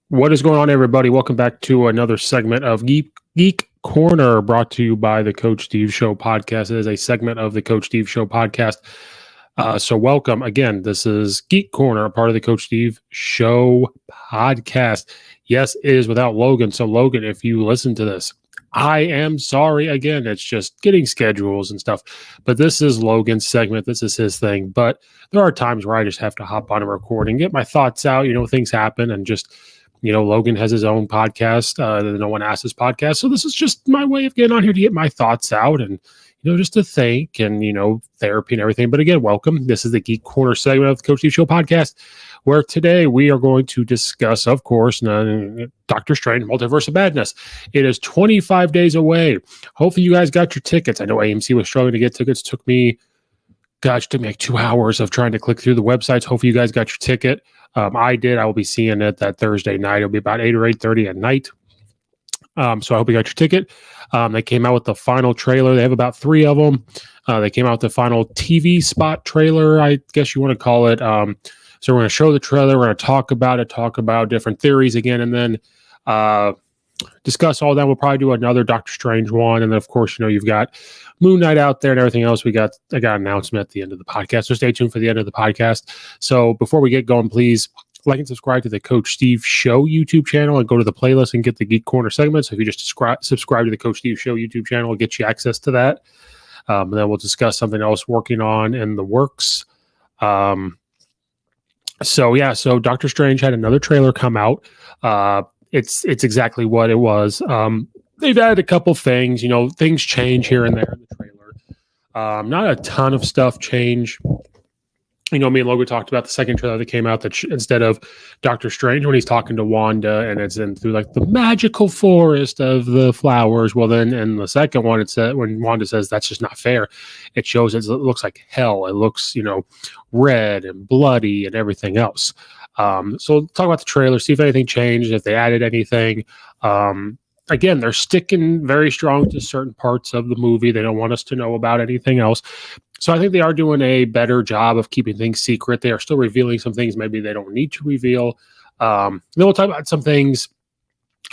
What is going on, everybody? Welcome back to another segment of Geek Corner, brought to you by the Coach Steve Show podcast. It is a segment of the Coach Steve Show podcast. So welcome. Again, this is Geek Corner, a part of the Coach Steve Show podcast. Yes, it is without Logan. So Logan, if you listen to this, I am sorry. Again, it's just getting schedules and stuff. But this is Logan's segment. This is his thing. But there are times where I just have to hop on a recording, get my thoughts out. Things happen, and just Logan has his own podcast. No One Asked his podcast. So this is just my way of getting on here to get my thoughts out and, just to think and, therapy and everything. But again, welcome. This is the Geek Corner segment of the Coach Steve Show podcast, where today we are going to discuss, of course, Doctor Strange, Multiverse of Madness. It is 25 days away. Hopefully you guys got your tickets. I know AMC was struggling to get tickets. It took me like 2 hours of trying to click through the websites. Hopefully you guys got your ticket. I did. I will be seeing it that Thursday night. It'll be about 8 or 8:30 at night. So I hope you got your ticket. They came out with the final trailer. They have about 3 of them. They came out with the final TV spot trailer, I guess you want to call it. So we're going to show the trailer. We're going to talk about different theories again, and then discuss all that. We'll probably do another Doctor Strange one. And then, of course, you've got Moon Knight out there and everything else. I got an announcement at the end of the podcast. So stay tuned for the end of the podcast. So before we get going, please like and subscribe to the Coach Steve Show YouTube channel and go to the playlist and get the Geek Corner segment. So if you just subscribe to the Coach Steve Show YouTube channel, it'll get you access to that. And then we'll discuss something else working on in the works. So Doctor Strange had another trailer come out. It's exactly what it was. They've added a couple things, things change here and there in the trailer. Not a ton of stuff change. Me and Logan talked about the second trailer that came out that instead of Doctor Strange, when he's talking to Wanda and it's in through like the magical forest of the flowers. Well, then in the second one, it said when Wanda says that's just not fair, it shows it looks like hell. It looks, red and bloody and everything else. So talk about the trailer, see if anything changed, if they added anything. Again, they're sticking very strong to certain parts of the movie. They don't want us to know about anything else. So I think they are doing a better job of keeping things secret. They are still revealing some things maybe they don't need to reveal. Then we'll talk about some things,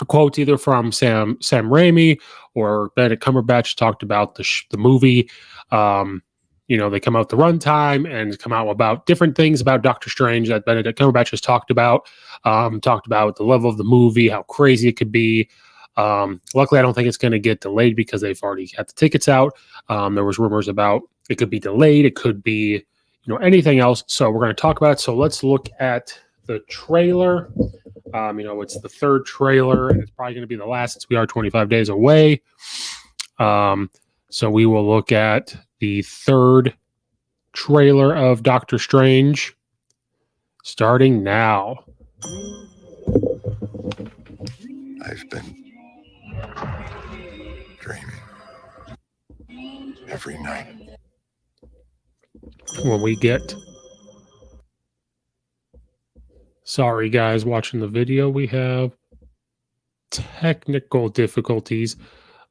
quotes either from Sam Raimi or Benedict Cumberbatch talked about the movie. They come out the runtime and come out about different things about Doctor Strange that Benedict Cumberbatch has talked about the level of the movie, how crazy it could be. Luckily, I don't think it's going to get delayed because they've already had the tickets out. There was rumors about it could be delayed. It could be, anything else. So we're going to talk about it. So let's look at the trailer. It's the third trailer, and it's probably going to be the last since we are 25 days away. So we will look at the third trailer of Doctor Strange starting now. I've been dreaming every night. When we get... Sorry, guys, watching the video, we have technical difficulties.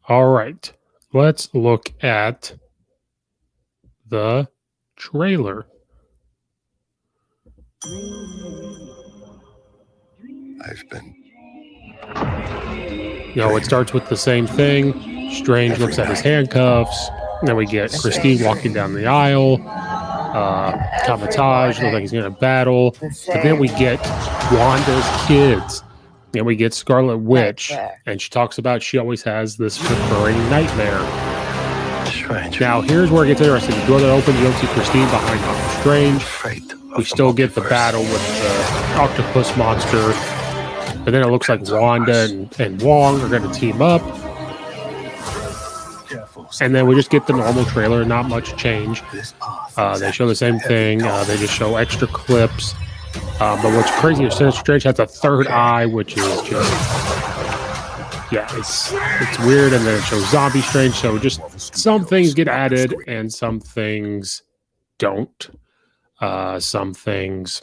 All right, let's look at the trailer. I've been... It starts with the same thing. Strange looks at his handcuffs. Then we get Christine walking down the aisle. Kamatage looks like he's going to battle. But then we get Wanda's kids. Then we get Scarlet Witch. And she talks about she always has this recurring nightmare. Now, here's where it gets interesting. The door that opens, you don't see Christine behind Doctor Strange. We still get the battle with the octopus monster. But then it looks like Wanda and Wong are going to team up. And then we just get the normal trailer, not much change. They show the same thing. They just show extra clips. But what's crazy is Sinister Strange has a third eye, which is just... Yeah, it's weird. And then it shows Zombie Strange. So just some things get added and some things don't. Some things...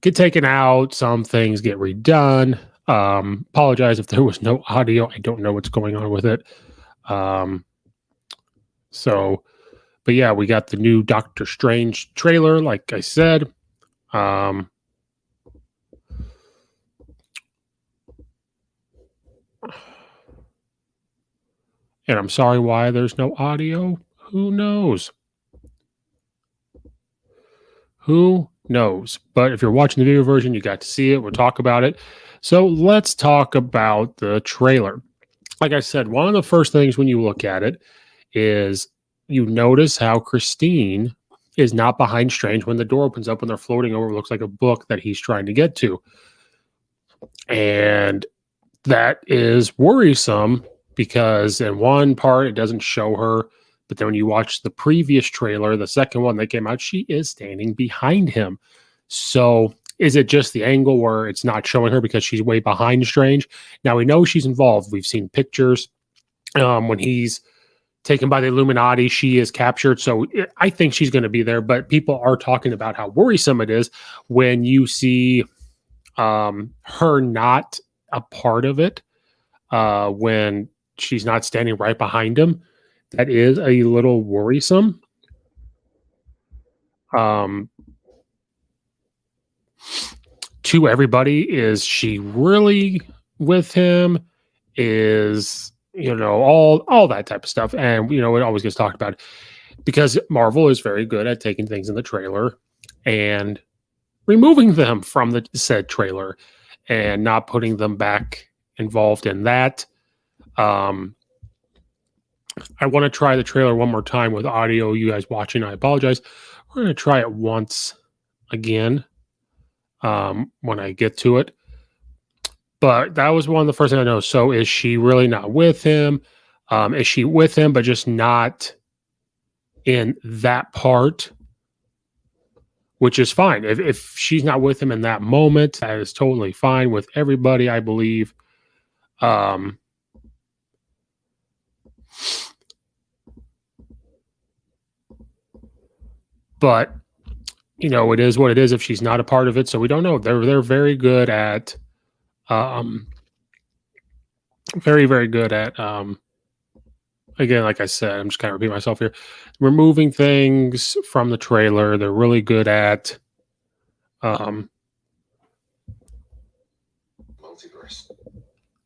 get taken out, some things get redone. Apologize if there was no audio. I don't know what's going on with it. But yeah, we got the new Doctor Strange trailer, like I said. And I'm sorry why there's no audio. Who knows? Who knows? But if you're watching the video version, you got to see it. We'll talk about it. So let's talk about the trailer. Like I said, one of the first things when you look at it is you notice how Christine is not behind Strange when the door opens up when they're floating over. It looks like a book that he's trying to get to. And that is worrisome because in one part, it doesn't show her. But then when you watch the previous trailer, the second one that came out, she is standing behind him. So is it just the angle where it's not showing her because she's way behind Strange? Now we know she's involved. We've seen pictures when he's taken by the Illuminati, she is captured. So I think she's going to be there, but people are talking about how worrisome it is when you see her not a part of it when she's not standing right behind him. That is a little worrisome. To everybody, is she really with him? Is, all that type of stuff. And, it always gets talked about because Marvel is very good at taking things in the trailer and removing them from the said trailer and not putting them back involved in that. I want to try the trailer one more time with audio. You guys watching, I apologize. We're going to try it once again when I get to it. But that was one of the first things I know. So is she really not with him? Is she with him, but just not in that part? Which is fine. If she's not with him in that moment, that is totally fine with everybody, I believe. But, it is what it is if she's not a part of it. So we don't know. They're very good at very, very good at again, like I said, I'm just kind of repeating myself here, removing things from the trailer. They're really good at Multiverse.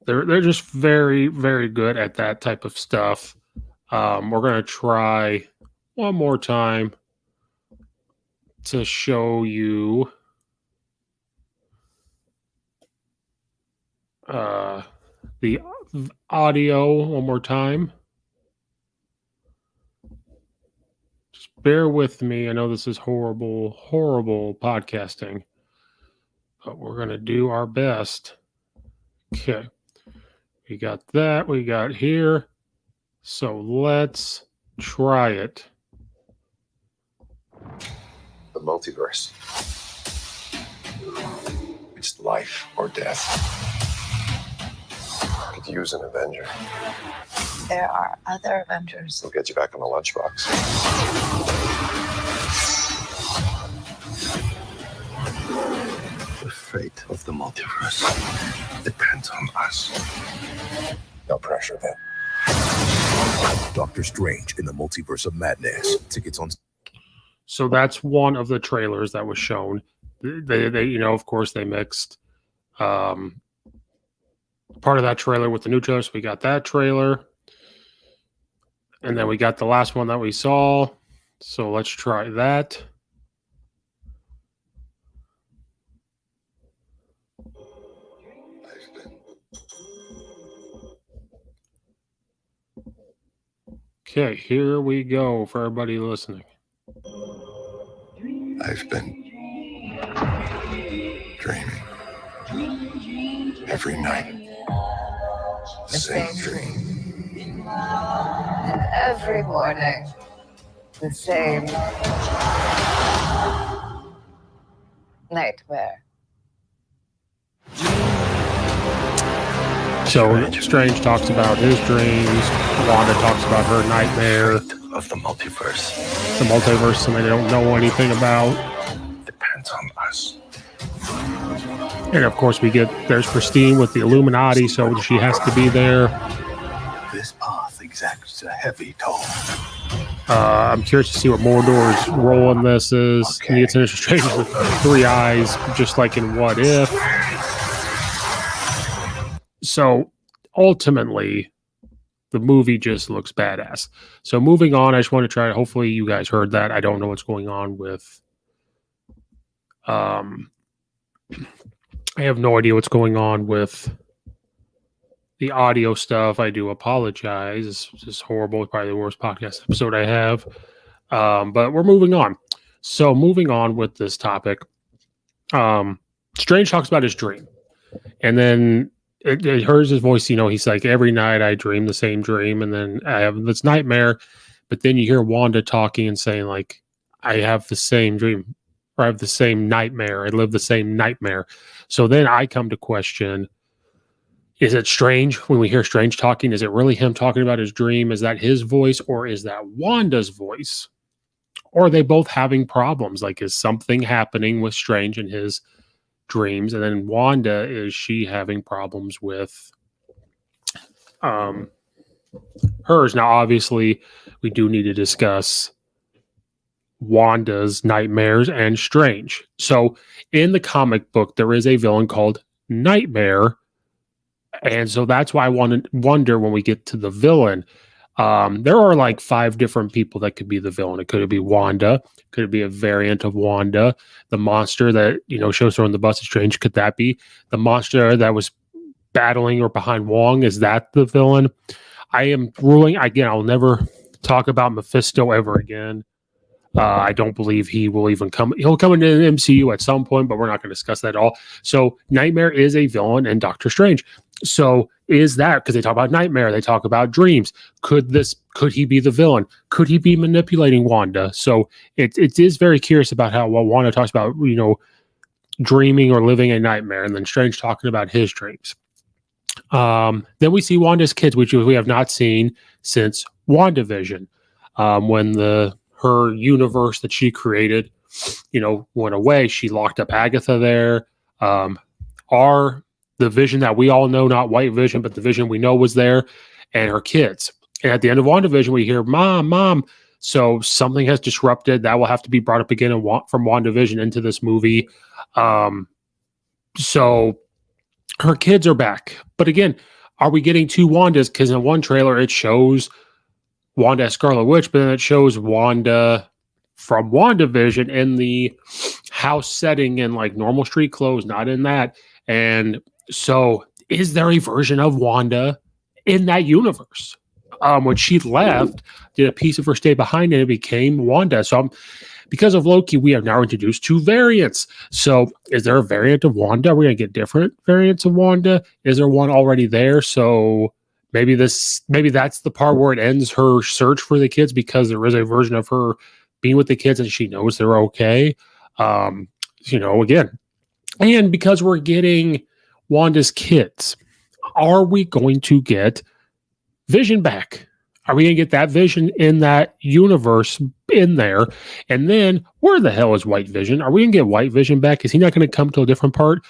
They're just very, very good at that type of stuff. We're gonna try one more time to show you the audio one more time. Just bear with me. I know this is horrible, horrible podcasting, but we're going to do our best. Okay. We got that. We got here. So let's try it. The multiverse. It's life or death. Could use an Avenger. There are other Avengers. We'll get you back on the lunchbox. The fate of the multiverse depends on us. No pressure then. Doctor Strange in the Multiverse of Madness. Tickets on. So that's one of the trailers that was shown. They of course, they mixed part of that trailer with the new trailer. So we got that trailer. And then we got the last one that we saw. So let's try that. Okay, here we go for everybody listening. I've been dreaming. Every night. The same dream. And every morning, the same nightmare. So Strange talks about his dreams. Wanda talks about her nightmare. Of the multiverse. The multiverse, something they don't know anything about. Depends on us. And of course, there's Christine with the Illuminati, so she has to be there. This path exacts a heavy toll. I'm curious to see what Mordor's role in this is. Okay. He gets Sinister Strange with 3 eyes, just like in What If. So ultimately, the movie just looks badass. So moving on, I just want to try. Hopefully, you guys heard that. I don't know what's going on with. I have no idea what's going on with the audio stuff. I do apologize. It's just horrible. It's probably the worst podcast episode I have. But we're moving on. So moving on with this topic, Strange talks about his dream, and then it hears his voice. He's like, every night I dream the same dream, and then I have this nightmare. But then you hear Wanda talking and saying, like, I have the same dream, or I have the same nightmare. I live the same nightmare. So then I come to question, is it Strange when we hear Strange talking? Is it really him talking about his dream? Is that his voice, or is that Wanda's voice? Or are they both having problems? Like, is something happening with Strange in his dreams? And then Wanda, is she having problems with hers? Now, obviously, we do need to discuss Wanda's nightmares and Strange. So in the comic book, there is a villain called Nightmare. And so that's why I wonder when we get to the villain. There are like 5 different people that could be the villain. It could be Wanda. Could it be a variant of Wanda? The monster that, shows her on the bus is Strange. Could that be the monster that was battling or behind Wong? Is that the villain? I am ruling, again, I'll never talk about Mephisto ever again. I don't believe he will even come. He'll come into the MCU at some point, but we're not going to discuss that at all. So Nightmare is a villain in Doctor Strange. So is that, because they talk about Nightmare, they talk about dreams. Could he be the villain? Could he be manipulating Wanda? So it is very curious about what Wanda talks about, dreaming or living a nightmare, and then Strange talking about his dreams. Then we see Wanda's kids, which we have not seen since WandaVision, when her universe that she created, went away. She locked up Agatha there. The Vision that we all know, not White Vision, but the Vision we know was there, and her kids. And at the end of WandaVision, we hear, Mom. So something has disrupted. That will have to be brought up again from WandaVision into this movie. So her kids are back. But again, are we getting 2 Wandas? Because in one trailer, it shows Wanda as Scarlet Witch, but then it shows Wanda from WandaVision in the house setting in like normal street clothes, not in that. And so is there a version of Wanda in that universe? When she left, did a piece of her stay behind and it became Wanda? So because of Loki, we have now introduced 2 variants. So is there a variant of Wanda? Are we going to get different variants of Wanda? Is there one already there? So maybe that's the part where it ends her search for the kids, because there is a version of her being with the kids and she knows they're okay. Again, and because we're getting Wanda's kids, are we going to get Vision back? Are we going to get that Vision in that universe in there? And then where the hell is White Vision? Are we going to get White Vision back? Is he not going to come to a different part?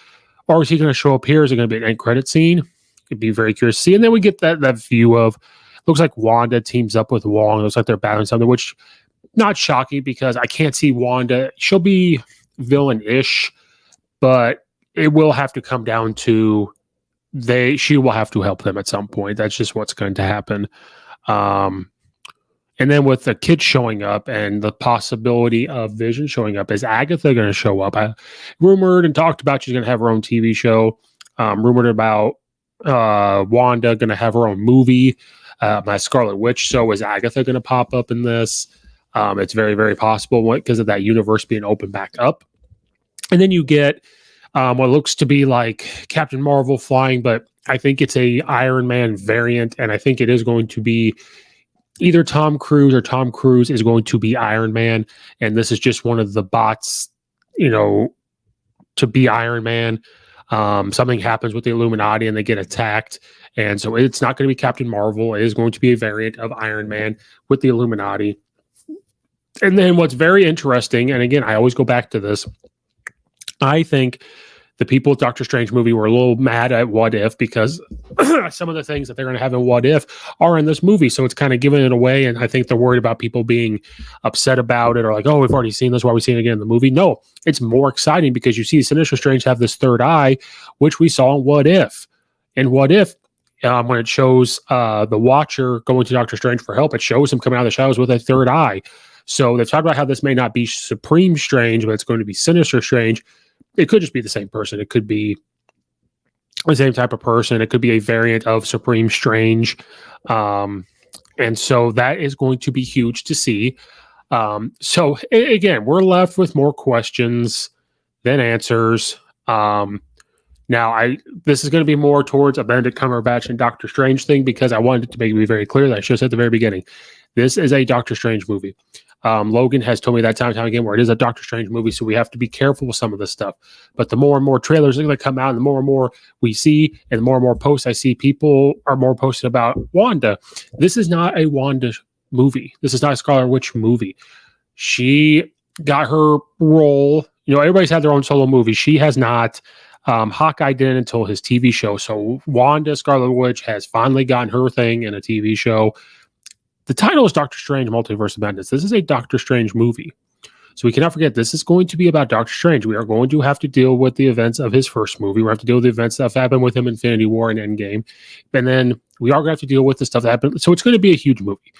Or is he going to show up here? Is it going to be an end credit scene? It'd be very curious to see. And then we get that view of, looks like Wanda teams up with Wong. It looks like they're battling something, which not shocking, because I can't see Wanda. She'll be villain-ish, but it will have to come down to she will have to help them at some point. That's just what's going to happen. And then with the kids showing up and the possibility of Vision showing up, is Agatha going to show up? I rumored and talked about she's going to have her own TV show. Rumored about Wanda going to have her own movie, my Scarlet Witch. So is Agatha going to pop up in this? It's very, very possible because of that universe being opened back up. And then you get what looks to be like Captain Marvel flying, but I think it's a Iron Man variant, and I think it is going to be either Tom Cruise or Tom Cruise is going to be Iron Man, and this is just one of the bots, to be Iron Man. Something happens with the Illuminati and they get attacked, and so it's not going to be Captain Marvel. It is going to be a variant of Iron Man with the Illuminati. And then what's very interesting, and again, I always go back to this, I think the people with Doctor Strange movie were a little mad at What If because some of the things that they're going to have in What If are in this movie. So it's kind of giving it away. And I think they're worried about people being upset about it or like, oh, we've already seen this. Why are we seeing it again in the movie? No, it's more exciting because you see Sinister Strange have this third eye, which we saw in What If. And What If, when it shows the Watcher going to Doctor Strange for help, it shows him coming out of the shadows with a third eye. So they've talked about how this may not be Supreme Strange, but it's going to be Sinister Strange. It could just be the same person. It could be the same type of person. It could be a variant of Supreme Strange. And so that is going to be huge to see. So again, we're left with more questions than answers. Now, this is going to be more towards a Benedict Cumberbatch and Doctor Strange thing because I wanted to make it very clear that I should have said at the very beginning. This is a Doctor Strange movie. Logan has told me that time and time again where it is a Doctor Strange movie, so we have to be careful with some of this stuff. But the more and more trailers are going to come out, and the more we see, and the more posts I see, people are more posted about Wanda. This is not a Wanda movie. This is not a Scarlet Witch movie. She got her role. You know, everybody's had their own solo movie. She has not. Hawkeye didn't until his TV show. So Wanda Scarlet Witch has finally gotten her thing in a TV show. The title is Doctor Strange Multiverse of Madness. This is a Doctor Strange movie. So we cannot forget, this is going to be about Doctor Strange. We are going to have to deal with the events of his first movie. We have to deal with the events that happened with him in Infinity War and Endgame. And then we are going to have to deal with the stuff that happened. So it's going to be a huge movie.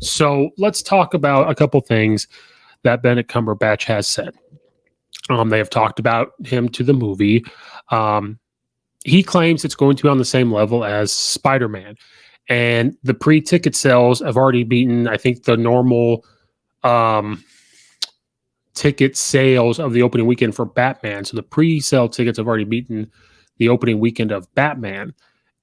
So let's talk about a couple things that Benedict Cumberbatch has said. They have talked about him to the movie. He claims it's going to be on the same level as Spider-Man. And the pre-ticket sales have already beaten, I think, the normal ticket sales of the opening weekend for Batman. So the pre-sale tickets have already beaten the opening weekend of Batman.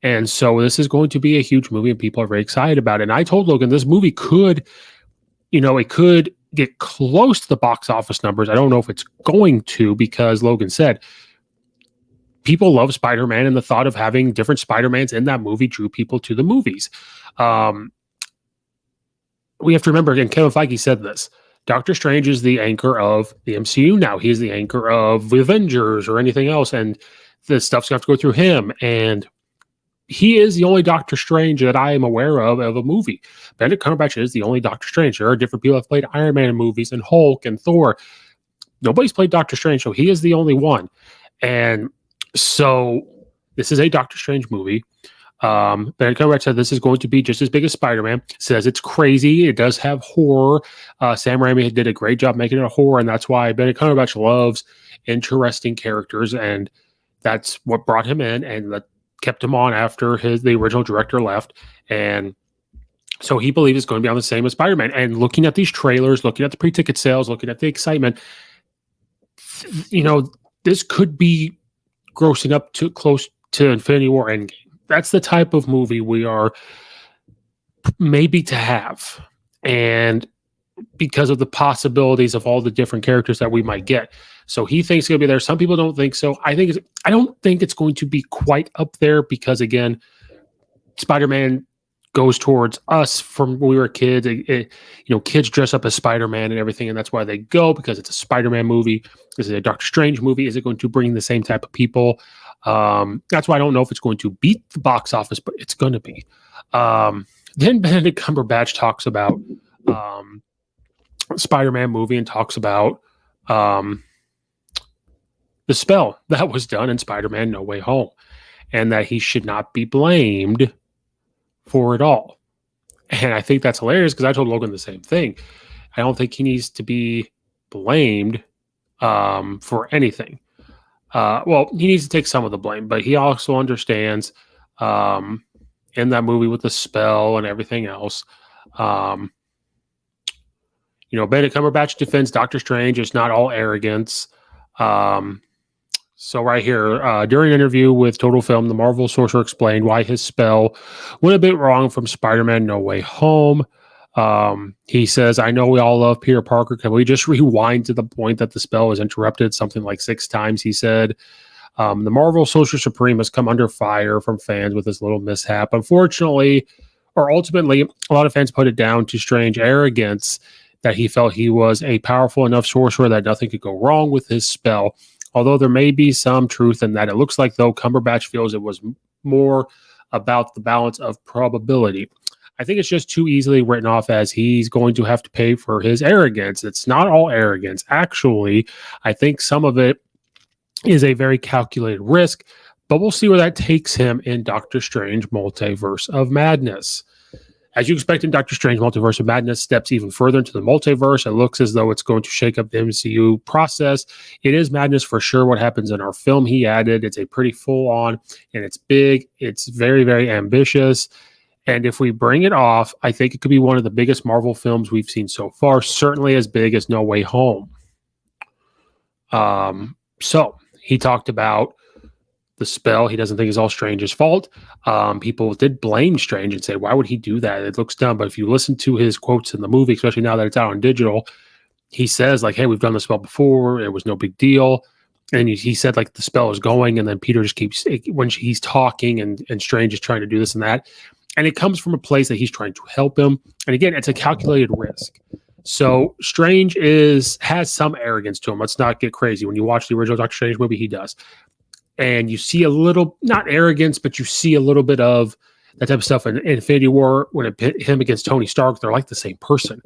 And so this is going to be a huge movie and people are very excited about it. And I told Logan this movie could, it could get close to the box office numbers. I don't know if it's going to because Logan said people love Spider-Man and the thought of having different Spider-Mans in that movie drew people to the movies. We have to remember, again, Kevin Feige said this, Doctor Strange is the anchor of the MCU now. He's the anchor of the Avengers or anything else, and the stuff's going to have to go through him. And he is the only Doctor Strange that I am aware of a movie. Benedict Cumberbatch is the only Doctor Strange. There are different people that have played Iron Man in movies and Hulk and Thor. Nobody's played Doctor Strange, so he is the only one. And so this is a Doctor Strange movie. Benedict Cumberbatch said this is going to be just as big as Spider-Man. Says it's crazy. It does have horror. Sam Raimi did a great job making it a horror, and that's why Benedict Cumberbatch loves interesting characters, and that's what brought him in and kept him on after the original director left. And so he believes it's going to be on the same as Spider-Man. And looking at these trailers, looking at the pre-ticket sales, looking at the excitement, this could be grossing up to close to Infinity War Endgame. That's the type of movie we are maybe to have. And because of the possibilities of all the different characters that we might get. So he thinks it's going to be there. Some people don't think so. I don't think it's going to be quite up there because, again, Spider-Man goes towards us from when we were kids. Kids dress up as Spider-Man and everything, and that's why they go, because it's a Spider-Man movie. Is it a Doctor Strange movie? Is it going to bring the same type of people? That's why I don't know if it's going to beat the box office, but it's going to be. Then Benedict Cumberbatch talks about Spider-Man movie and talks about the spell that was done in Spider-Man No Way Home, and that he should not be blamed for it all. And I think that's hilarious because I told Logan the same thing. I don't think he needs to be blamed for anything. Well, he needs to take some of the blame, but he also understands in that movie with the spell and everything else. Benedict Cumberbatch defends Doctor Strange. It's not all arrogance. So right here, during an interview with Total Film, the Marvel sorcerer explained why his spell went a bit wrong from Spider-Man No Way Home. He says, I know we all love Peter Parker. Can we just rewind to the point that the spell was interrupted something like 6 times, he said. The Marvel Sorcerer Supreme has come under fire from fans with this little mishap. Ultimately, a lot of fans put it down to Strange arrogance that he felt he was a powerful enough sorcerer that nothing could go wrong with his spell. although there may be some truth in that. It looks like, though, Cumberbatch feels it was more about the balance of probability. I think it's just too easily written off as he's going to have to pay for his arrogance. It's not all arrogance. Actually, I think some of it is a very calculated risk, but we'll see where that takes him in Doctor Strange Multiverse of Madness. As you expect in Doctor Strange Multiverse of Madness steps even further into the multiverse, it looks as though it's going to shake up the MCU process. It is madness for sure what happens in our film he added. It's a pretty full-on, and it's big. It's very, very ambitious. And if we bring it off, I think it could be one of the biggest Marvel films we've seen so far, certainly as big as No Way Home. So he talked about the spell. He doesn't think it's all Strange's fault. People did blame Strange and say, why would he do that? It looks dumb. But if you listen to his quotes in the movie, especially now that it's out on digital, he says, like, hey, we've done the spell before. It was no big deal. And he said, like, the spell is going. And then Peter just keeps, when he's talking and Strange is trying to do this and that. And it comes from a place that he's trying to help him. And again, it's a calculated risk. So Strange has some arrogance to him. Let's not get crazy. When you watch the original Doctor Strange movie, he does. And you see a little, not arrogance, but you see a little bit of that type of stuff in Infinity War when it pit him against Tony Stark. They're like the same person.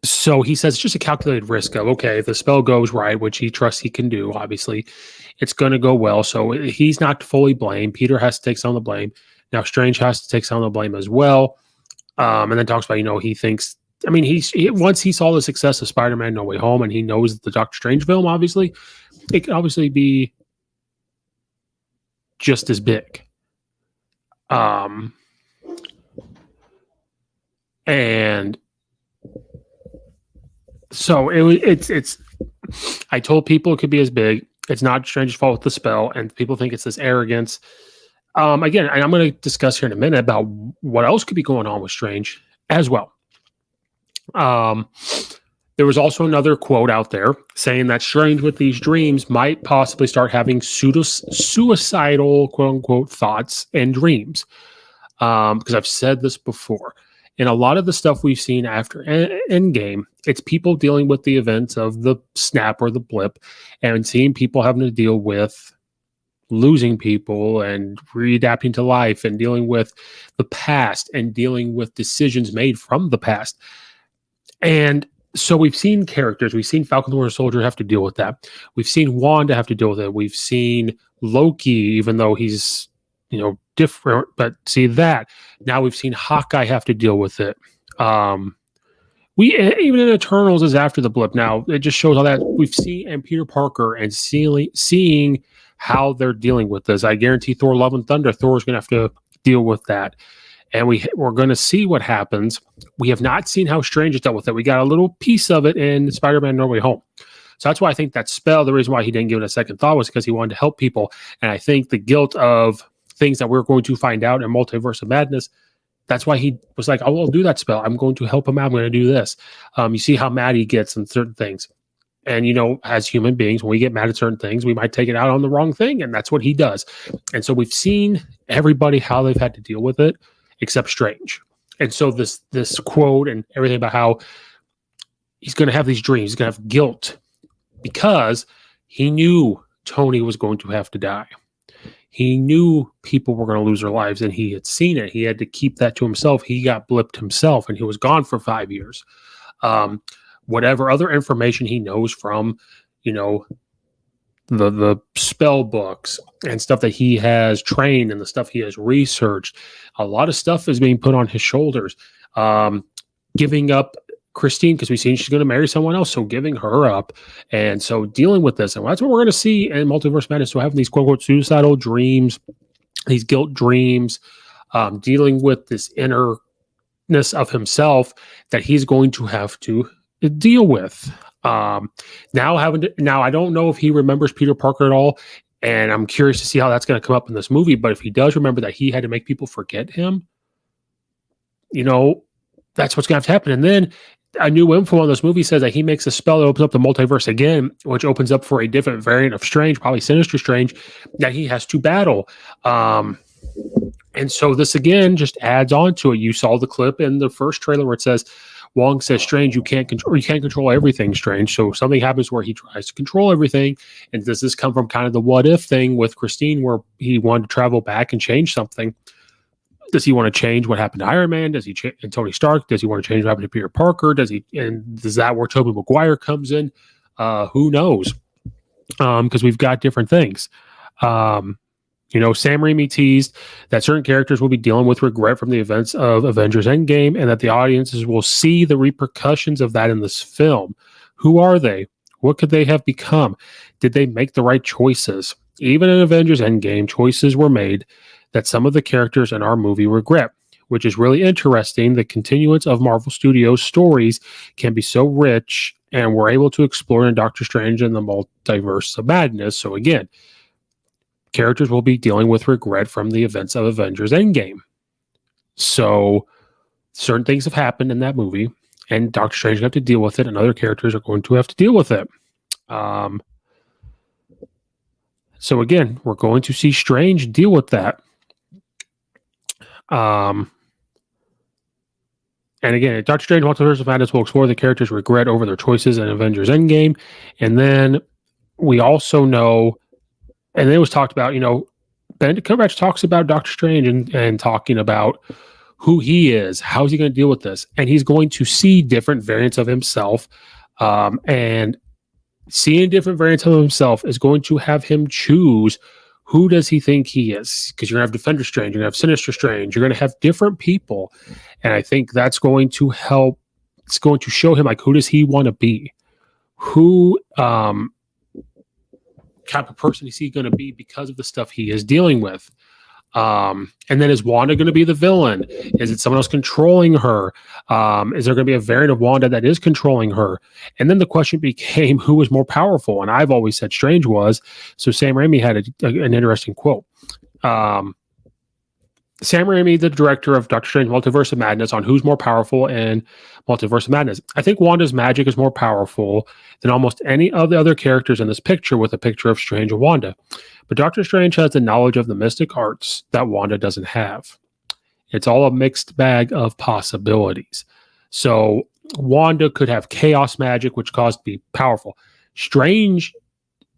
So he says it's just a calculated risk of, okay, if the spell goes right, which he trusts he can do, obviously, it's going to go well. So he's not fully blamed. Peter has to take some of the blame. Now Strange has to take some of the blame as well. And then talks about, he thinks, I mean, once he saw the success of Spider-Man No Way Home and he knows the Doctor Strange film, obviously, it could obviously be just as big. And so it's I told people it could be as big. It's not Strange's fault with the spell, and people think it's this arrogance. Again, and I'm going to discuss here in a minute about what else could be going on with Strange as well. There was also another quote out there saying that Strange with these dreams might possibly start having suicidal, quote unquote, thoughts and dreams. Because I've said this before. In a lot of the stuff we've seen after Endgame, it's people dealing with the events of the snap or the blip and seeing people having to deal with losing people and readapting to life and dealing with the past and dealing with decisions made from the past. And so we've seen characters. We've seen Falcon the Winter Soldier have to deal with that. We've seen Wanda have to deal with it. We've seen Loki, even though he's, different, but see that. Now we've seen Hawkeye have to deal with it. We even in Eternals is after the blip. Now it just shows how that we've seen and Peter Parker and seeing how they're dealing with this. I guarantee Thor: Love and Thunder, Thor's going to have to deal with that. And we're going to see what happens. We have not seen how Strange has dealt with it. We got a little piece of it in Spider-Man No Way Home. So that's why I think that spell, the reason why he didn't give it a second thought was because he wanted to help people. And I think the guilt of things that we're going to find out in Multiverse of Madness, that's why he was like, I'll do that spell. I'm going to help him out. I'm going to do this. You see how mad he gets in certain things. And, as human beings, when we get mad at certain things, we might take it out on the wrong thing. And that's what he does. And so we've seen everybody how they've had to deal with it, except Strange. And so this quote and everything about how he's going to have these dreams, he's going to have guilt because he knew Tony was going to have to die. He knew people were going to lose their lives, and he had seen it. He had to keep that to himself. He got blipped himself, and he was gone for 5 years. Whatever other information he knows from, the spell books and stuff that he has trained and the stuff he has researched, a lot of stuff is being put on his shoulders. Giving up Christine, because we've seen she's going to marry someone else, so giving her up. And so dealing with this, and that's what we're going to see in Multiverse Madness. So having these quote-unquote suicidal dreams, these guilt dreams, dealing with this innerness of himself that he's going to have to deal with. Now I don't know if he remembers Peter Parker at all, and I'm curious to see how that's going to come up in this movie. But if he does remember that he had to make people forget him, that's what's going to have to happen. And then a new info on this movie says that he makes a spell that opens up the multiverse again, which opens up for a different variant of Strange, probably Sinister Strange, that he has to battle. And so this again just adds on to it. You saw the clip in the first trailer where it says, Wong says, Strange, you can't control everything, Strange. So something happens where he tries to control everything. And does this come from kind of the what if thing with Christine, where he wanted to travel back and change something? Does he want to change what happened to Iron Man? Does he and Tony Stark? Does he want to change what happened to Peter Parker? Does that where Tobey Maguire comes in? Who knows? Because we've got different things. Sam Raimi teased that certain characters will be dealing with regret from the events of Avengers Endgame, and that the audiences will see the repercussions of that in this film. Who are they? What could they have become? Did they make the right choices? Even in Avengers Endgame, choices were made that some of the characters in our movie regret, which is really interesting. The continuance of Marvel Studios' stories can be so rich, and we're able to explore in Doctor Strange and the Multiverse of Madness. So again, characters will be dealing with regret from the events of Avengers Endgame. So certain things have happened in that movie, and Doctor Strange will have to deal with it, and other characters are going to have to deal with it. So again, we're going to see Strange deal with that. And again, Doctor Strange Multiverse of Madness will explore the characters' regret over their choices in Avengers Endgame. And then we also know, and then it was talked about, Benedict Cumberbatch talks about Doctor Strange and talking about who he is, how is he going to deal with this? And he's going to see different variants of himself. And seeing different variants of himself is going to have him choose who does he think he is? Because you're going to have Defender Strange, you're going to have Sinister Strange, you're going to have different people. And I think that's going to help. It's going to show him, like, who does he want to be? Who type of person is he going to be because of the stuff he is dealing with? And then is Wanda going to be the villain? Is it someone else controlling her? Is there going to be a variant of Wanda that is controlling her? And then the question became, who was more powerful? And I've always said Strange was. So Sam Raimi had an interesting quote. Sam Raimi, the director of Doctor Strange Multiverse of Madness, on who's more powerful in Multiverse of Madness. I think Wanda's magic is more powerful than almost any of the other characters in this picture, with a picture of Strange and Wanda. But Doctor Strange has the knowledge of the mystic arts that Wanda doesn't have. It's all a mixed bag of possibilities. So Wanda could have chaos magic, which caused to be powerful. Strange,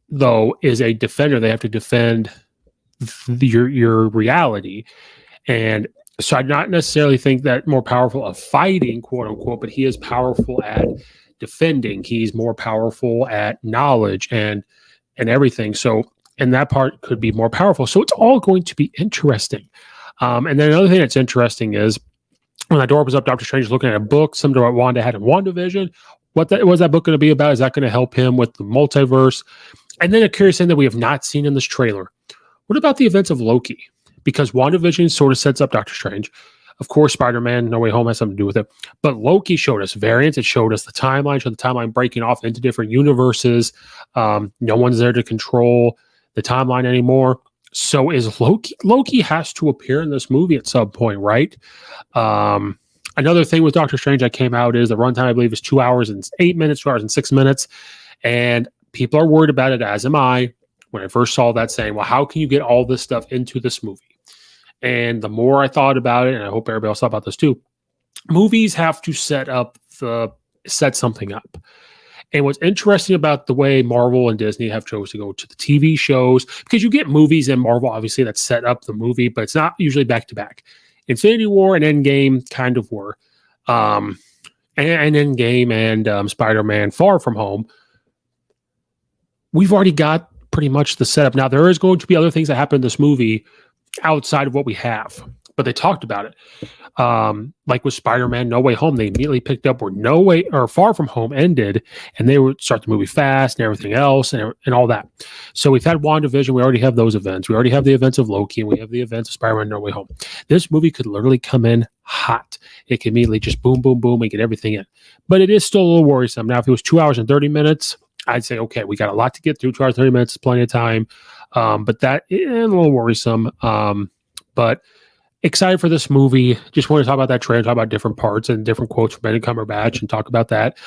though, is a defender. They have to defend your reality. And so I not necessarily think that more powerful of fighting, quote unquote, but he is powerful at defending. He's more powerful at knowledge and everything. So, and that part could be more powerful. So it's all going to be interesting. And then another thing that's interesting is when that door opens up, Doctor Strange is looking at a book, similar to what Wanda had in WandaVision. What was that book going to be about? Is that going to help him with the multiverse? And then a curious thing that we have not seen in this trailer. What about the events of Loki? Because WandaVision sort of sets up Doctor Strange. Of course, Spider-Man No Way Home has something to do with it. But Loki showed us variants. It showed us the timeline, showed the timeline breaking off into different universes. No one's there to control the timeline anymore. So is Loki has to appear in this movie at some point, right? Another thing with Doctor Strange that came out is the runtime, I believe, is 2 hours and 8 minutes, 2 hours and 6 minutes. And people are worried about it, as am I, when I first saw that, saying, well, how can you get all this stuff into this movie? And the more I thought about it, and I hope everybody else thought about this too, movies have to set something up. And what's interesting about the way Marvel and Disney have chose to go to the TV shows, because you get movies in Marvel, obviously, that set up the movie, but it's not usually back to back. Infinity War and Endgame kind of were. And Endgame and Spider-Man Far From Home, we've already got pretty much the setup. Now, there is going to be other things that happen in this movie outside of what we have, but they talked about it. Like with Spider-Man No Way Home, they immediately picked up where Far From Home ended, and they would start the movie fast and everything else and all that. So we've had WandaVision. We already have those events. We already have the events of Loki, and we have the events of Spider-Man No Way Home. This movie could literally come in hot. It could immediately just boom, boom, boom, and get everything in. But it is still a little worrisome. Now, if it was 2 hours and 30 minutes, I'd say, okay, we got a lot to get through. 2 hours, 30 minutes is plenty of time. But that is a little worrisome. But excited for this movie. Just want to talk about that trailer, talk about different parts and different quotes from Benedict Cumberbatch and talk about that.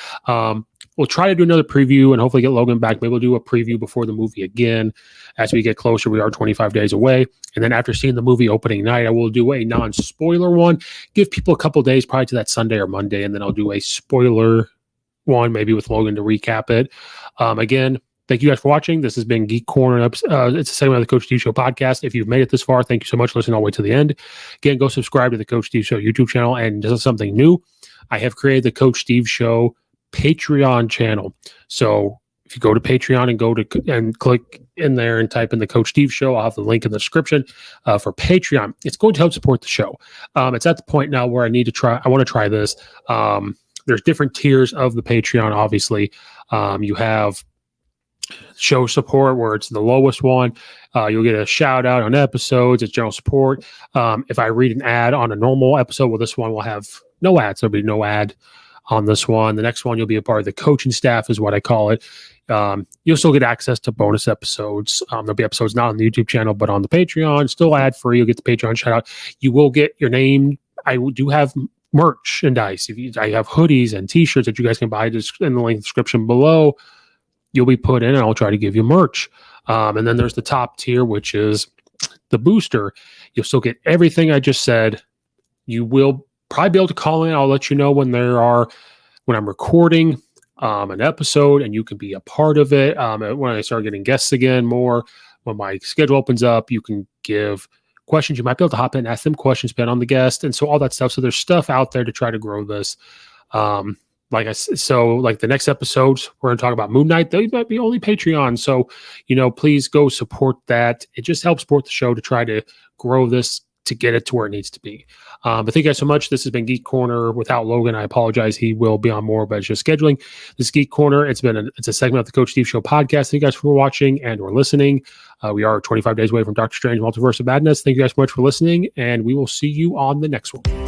we'll try to do another preview and hopefully get Logan back. Maybe we'll do a preview before the movie again as we get closer. We are 25 days away. And then after seeing the movie opening night, I will do a non-spoiler one. Give people a couple days, probably to that Sunday or Monday, and then I'll do a spoiler one, maybe with Logan to recap it. Again, thank you guys for watching. This has been Geek Corner. It's a segment of the Coach Steve Show podcast. If you've made it this far, thank you so much for listening all the way to the end. Again, go subscribe to the Coach Steve Show YouTube channel. And this is something new. I have created the Coach Steve Show Patreon channel. So if you go to Patreon and click in there and type in the Coach Steve Show, I'll have the link in the description for Patreon. It's going to help support the show. It's at the point now where I want to try this. There's different tiers of the Patreon, obviously. You have show support, where it's the lowest one. You'll get a shout out on episodes. It's general support. If I read an ad on a normal episode, well, this one will have no ads. There'll be no ad on this one. The next one, you'll be a part of the coaching staff, is what I call it. You'll still get access to bonus episodes. There'll be episodes not on the YouTube channel, but on the Patreon, still ad free. You'll get the Patreon shout out. You will get your name. I do have merchandise. I have hoodies and t-shirts that you guys can buy in the link description below. You'll be put in, and I'll try to give you merch. And then there's the top tier, which is the booster. You'll still get everything I just said. You will probably be able to call in. I'll let you know when I'm recording an episode, and you can be a part of it. When I start getting guests again more, when my schedule opens up, you can give questions. You might be able to hop in and ask them questions, depending on the guest, and so all that stuff. So there's stuff out there to try to grow this. Like the next episodes, we're going to talk about Moon Knight. They might be only Patreon. So, please go support that. It just helps support the show to try to grow this, to get it to where it needs to be. But thank you guys so much. This has been Geek Corner without Logan. I apologize. He will be on more, but it's just scheduling. This is Geek Corner. It's a segment of the Coach Steve Show podcast. Thank you guys for watching and or listening. We are 25 days away from Doctor Strange Multiverse of Madness. Thank you guys so much for listening, and we will see you on the next one.